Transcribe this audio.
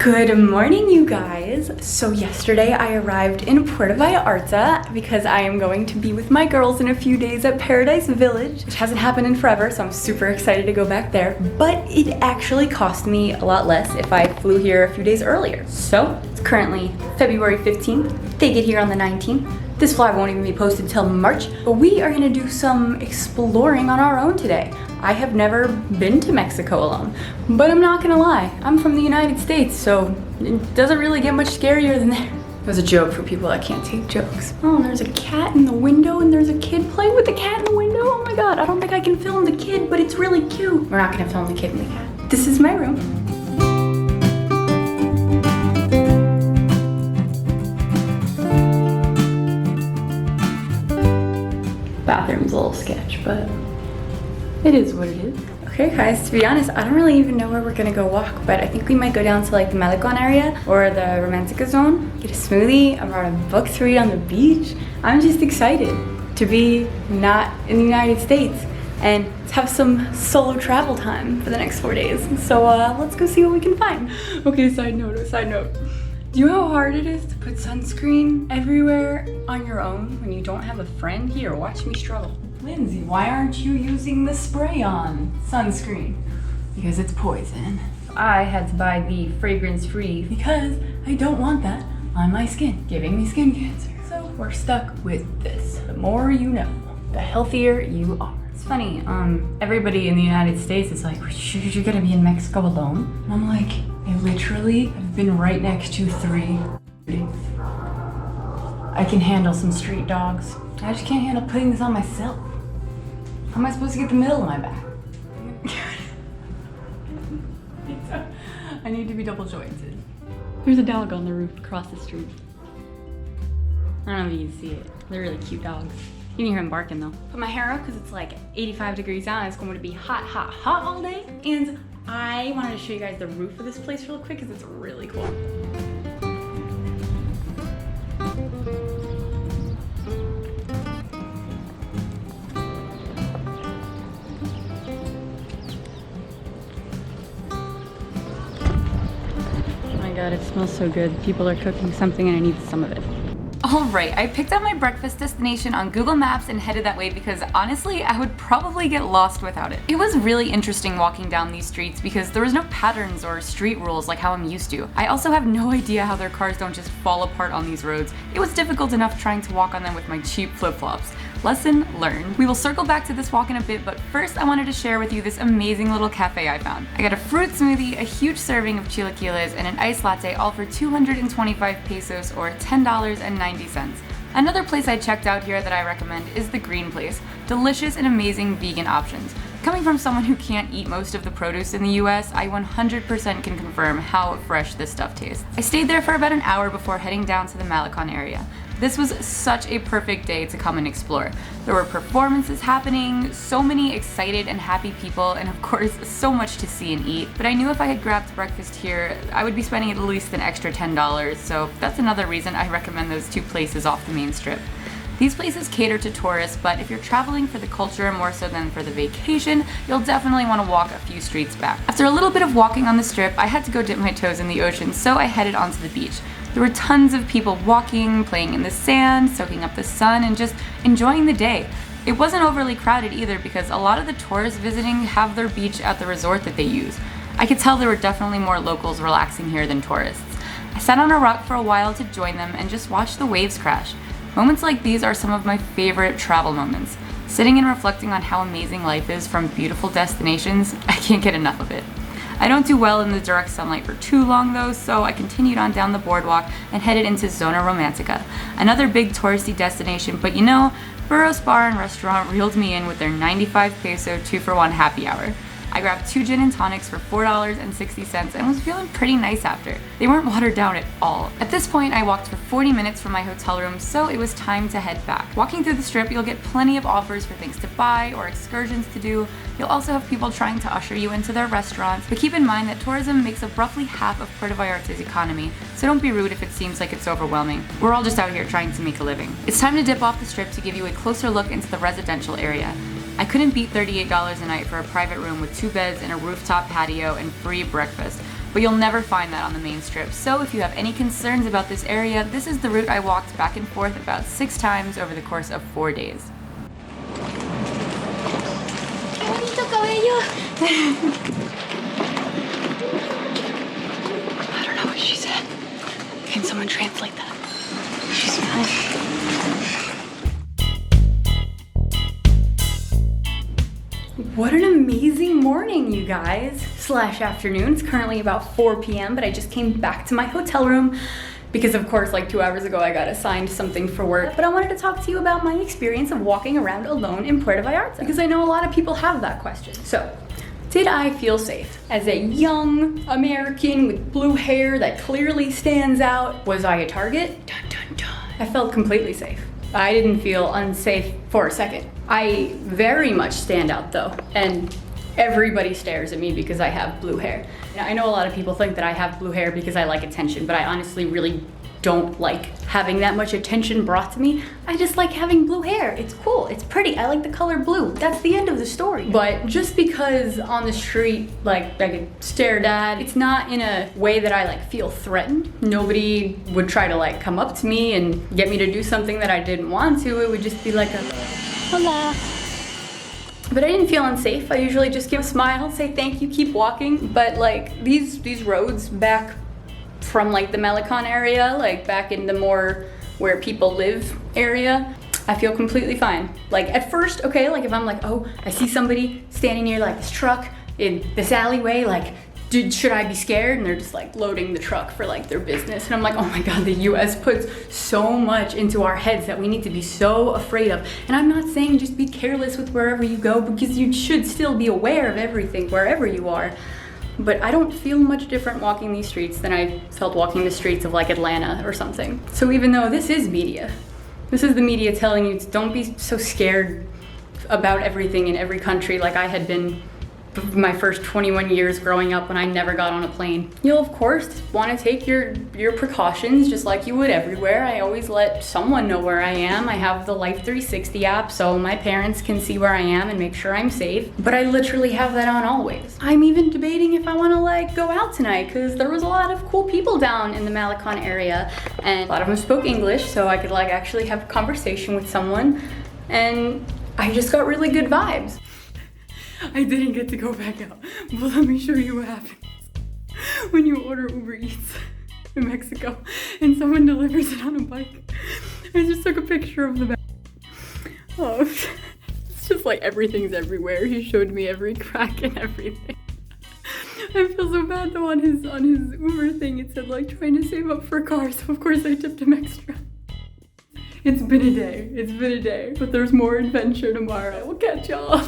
Good morning, you guys. So yesterday I arrived in Puerto Vallarta because I am going to be with my girls in a few days at Paradise Village, which hasn't happened in forever, so I'm super excited to go back there. But it actually cost me a lot less if I flew here a few days earlier. So it's currently February 15th. They get here on the 19th. This vlog won't even be posted till March, but we are gonna do some exploring on our own today. I have never been to Mexico alone, but I'm not gonna lie, I'm from the United States, so it doesn't really get much scarier than that. It was a joke for people that can't take jokes. Oh, and there's a cat in the window and there's a kid playing with the cat in the window. Oh my God, I don't think I can film the kid, but it's really cute. We're not gonna film the kid and the cat. This is my room. Bathroom's a little sketch, but it is what it is. Okay guys, to be honest, I don't really even know where we're gonna go walk, but I think we might go down to like the Malecon area or the Romantica zone, get a smoothie. I brought a book to read on the beach. I'm just excited to be not in the United States and to have some solo travel time for the next 4 days. So let's go see what we can find. Okay, side note. Do you know how hard it is to put sunscreen everywhere on your own when you don't have a friend? Here, watch me struggle. Lindsay, why aren't you using the spray-on sunscreen? Because it's poison. I had to buy the fragrance-free because I don't want that on my skin, giving me skin cancer. So we're stuck with this. The more you know, the healthier you are. It's funny, everybody in the United States is like, you're gonna be in Mexico alone? And I'm like, I literally have been right next to 3 streets. I can handle some street dogs. I just can't handle putting this on myself. How am I supposed to get the middle of my back? I need to be double jointed. There's a dog on the roof across the street. I don't know if you can see it. They're really cute dogs. You can hear him barking though. Put my hair up because it's like 85 degrees out and it's going to be hot all day. And I wanted to show you guys the roof of this place real quick because it's really cool. Oh my God, it smells so good. People are cooking something and I need some of it. Alright, I picked out my breakfast destination on Google Maps and headed that way because honestly, I would probably get lost without it. It was really interesting walking down these streets because there was no patterns or street rules like how I'm used to. I also have no idea how their cars don't just fall apart on these roads. It was difficult enough trying to walk on them with my cheap flip-flops. Lesson learned. We will circle back to this walk in a bit, but first I wanted to share with you this amazing little cafe I found. I got a fruit smoothie, a huge serving of chilaquiles, and an iced latte, all for 225 pesos or $10.90. Another place I checked out here that I recommend is the Green Place. Delicious and amazing vegan options. Coming from someone who can't eat most of the produce in the US, I 100% can confirm how fresh this stuff tastes. I stayed there for about an hour before heading down to the Malecon area. This was such a perfect day to come and explore. There were performances happening, so many excited and happy people, and of course, so much to see and eat. But I knew if I had grabbed breakfast here, I would be spending at least an extra $10, so that's another reason I recommend those 2 places off the main strip. These places cater to tourists, but if you're traveling for the culture more so than for the vacation, you'll definitely want to walk a few streets back. After a little bit of walking on the strip, I had to go dip my toes in the ocean, so I headed onto the beach. There were tons of people walking, playing in the sand, soaking up the sun, and just enjoying the day. It wasn't overly crowded either because a lot of the tourists visiting have their beach at the resort that they use. I could tell there were definitely more locals relaxing here than tourists. I sat on a rock for a while to join them and just watch the waves crash. Moments like these are some of my favorite travel moments. Sitting and reflecting on how amazing life is from beautiful destinations, I can't get enough of it. I don't do well in the direct sunlight for too long though, so I continued on down the boardwalk and headed into Zona Romantica, another big touristy destination, but you know, Burros Bar and Restaurant reeled me in with their 95 peso 2-for-1 happy hour. I grabbed 2 gin and tonics for $4.60 and was feeling pretty nice after. They weren't watered down at all. At this point, I walked for 40 minutes from my hotel room, so it was time to head back. Walking through the strip, you'll get plenty of offers for things to buy or excursions to do. You'll also have people trying to usher you into their restaurants, but keep in mind that tourism makes up roughly half of Puerto Vallarta's economy, so don't be rude if it seems like it's overwhelming. We're all just out here trying to make a living. It's time to dip off the strip to give you a closer look into the residential area. I couldn't beat $38 a night for a private room with 2 beds and a rooftop patio and free breakfast, but you'll never find that on the main strip. So if you have any concerns about this area, this is the route I walked back and forth about 6 times over the course of 4 days. ¡Qué bonito cabello! I don't know what she said. Can someone translate that? She's Spanish. What an amazing morning, you guys. Slash afternoon. It's currently about 4 p.m., but I just came back to my hotel room because of course like 2 hours ago I got assigned something for work. But I wanted to talk to you about my experience of walking around alone in Puerto Vallarta because I know a lot of people have that question. So, did I feel safe? As a young American with blue hair that clearly stands out, was I a target? Dun dun dun. I felt completely safe. I didn't feel unsafe for a second. I very much stand out though, and everybody stares at me because I have blue hair. Now, I know a lot of people think that I have blue hair because I like attention, but I honestly really don't like having that much attention brought to me. I just like having blue hair. It's cool, it's pretty, I like the color blue. That's the end of the story. But just because on the street, like, I get stared at, it's not in a way that I like feel threatened. Nobody would try to like come up to me and get me to do something that I didn't want to. It would just be like a, hola. But I didn't feel unsafe. I usually just give a smile, say thank you, keep walking. But like these roads back from like the Malecon area, like back in the more where people live area, I feel completely fine. Like at first, okay, like if I'm like, oh, I see somebody standing near like this truck in this alleyway, like, should I be scared? And they're just like loading the truck for like their business. And I'm like, oh my God, the US puts so much into our heads that we need to be so afraid of. And I'm not saying just be careless with wherever you go, because you should still be aware of everything wherever you are. But I don't feel much different walking these streets than I felt walking the streets of like Atlanta or something. So even though this is media, this is the media telling you don't be so scared about everything in every country like I had been my first 21 years growing up when I never got on a plane. You'll of course want to take your precautions just like you would everywhere. I always let someone know where I am. I have the Life 360 app so my parents can see where I am and make sure I'm safe. But I literally have that on always. I'm even debating if I want to like go out tonight because there was a lot of cool people down in the Malecon area and a lot of them spoke English so I could like actually have a conversation with someone, and I just got really good vibes. I didn't get to go back out, but let me show you what happens when you order Uber Eats in Mexico and someone delivers it on a bike. I just took a picture of the bag. Oh, it's just like everything's everywhere. He showed me every crack and everything. I feel so bad though. On his Uber thing it said like trying to save up for a car, so of course I tipped him extra. It's been a day, but there's more adventure tomorrow. We'll catch y'all.